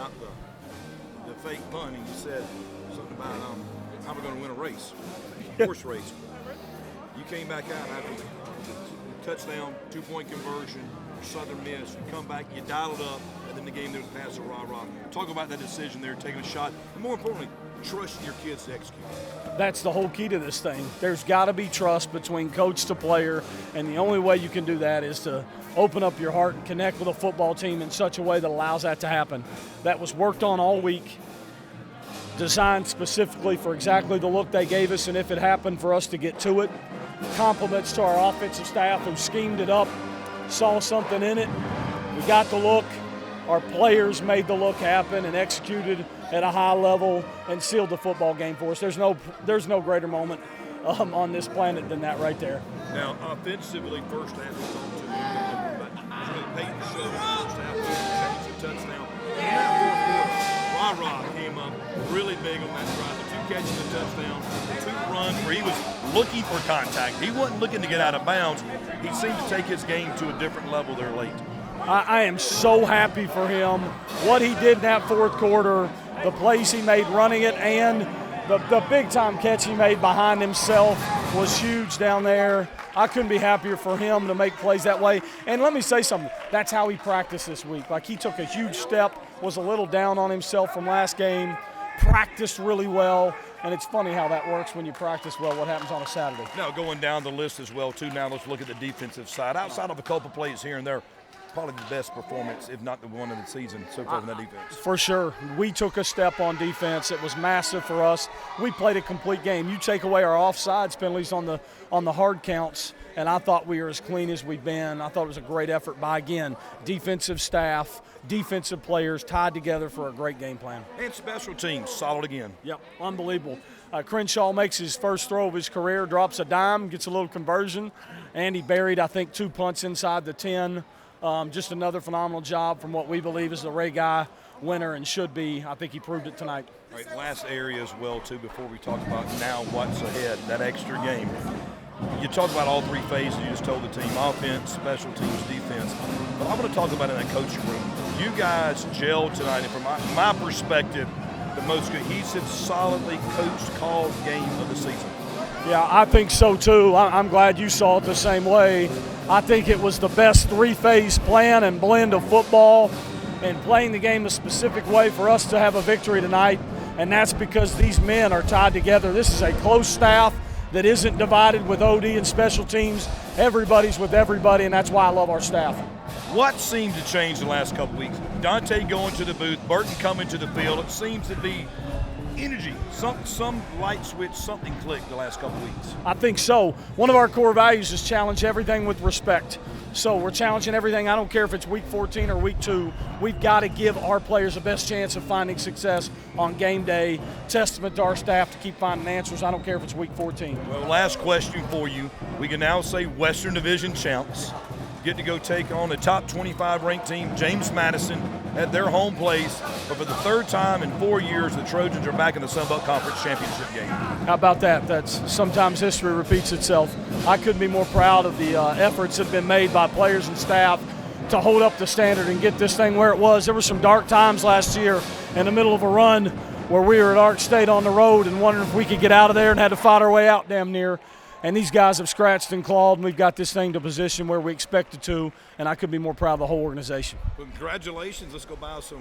about the fake punt, and you said something about how we're going to win a race, horse race. You came back out after the touchdown, 2-point conversion, Southern miss. You come back, you dial it up, and then the game there was pass to rah-rah. Talk about that decision there, taking a shot, and more importantly, trust your kids to execute. That's the whole key to this thing. There's got to be trust between coach to player, and the only way you can do that is to open up your heart and connect with a football team in such a way that allows that to happen. That was worked on all week, designed specifically for exactly the look they gave us, and if it happened for us to get to it, compliments to our offensive staff who schemed it up, saw something in it. We got the look. Our players made the look happen and executed at a high level and sealed the football game for us. There's no greater moment on this planet than that right there. Now, offensively, first half was on to Peyton showed first half was a touchdown. And that fourth quarter, rah-rah came up really big on that drive. The 2 catches, a touchdown, 2 runs where he was looking for contact. He wasn't looking to get out of bounds. He seemed to take his game to a different level there late. I am so happy for him. What he did in that fourth quarter, the plays he made running it, and the big-time catch he made behind himself was huge down there. I couldn't be happier for him to make plays that way. And let me say something. That's how he practiced this week. Like, he took a huge step, was a little down on himself from last game, practiced really well. And it's funny how that works when you practice well, what happens on a Saturday. Now, going down the list as well, too, now let's look at the defensive side. Outside of a couple plays here and there, probably the best performance, if not the one of the season so far in that defense. For sure. We took a step on defense. It was massive for us. We played a complete game. You take away our offsides penalties on the hard counts, and I thought we were as clean as we've been. I thought it was a great effort by, again, defensive staff, defensive players tied together for a great game plan. And special teams, solid again. Yep, unbelievable. Crenshaw makes his first throw of his career, drops a dime, gets a little conversion, and he buried, I think, 2 punts inside the 10. Just another phenomenal job from what we believe is the Ray Guy winner and should be. I think he proved it tonight. All right, last area as well, too, before we talk about now what's ahead, that extra game. You talked about all 3 phases you just told the team, offense, special teams, defense. But I want to talk about in that coaching room. You guys gelled tonight, and from my perspective, the most cohesive, solidly coached, called game of the season. Yeah, I think so too. I'm glad you saw it the same way. I think it was the best 3-phase plan and blend of football and playing the game a specific way for us to have a victory tonight, and that's because these men are tied together. This is a close staff that isn't divided with OD and special teams. Everybody's with everybody, and that's why I love our staff. What seemed to change the last couple weeks? Dante going to the booth, Burton coming to the field. It seems to be energy, some light switch, something clicked the last couple weeks. I think so. One of our core values is challenge everything with respect. So we're challenging everything. I don't care if it's week 14 or week 2. We've got to give our players the best chance of finding success on game day. Testament to our staff to keep finding answers. I don't care if it's week 14. Well, last question for you. We can now say Western Division champs get to go take on the top 25 ranked team, James Madison, at their home place. But for the 3rd time in 4 years, the Trojans are back in the Sun Belt Conference championship game. How about that? That's sometimes history repeats itself. I couldn't be more proud of the efforts that have been made by players and staff to hold up the standard and get this thing where it was. There were some dark times last year in the middle of a run where we were at Ark State on the road and wondering if we could get out of there and had to fight our way out damn near. And these guys have scratched and clawed, and we've got this thing to a position where we expect it to, and I couldn't be more proud of the whole organization. Well, congratulations. Let's go buy some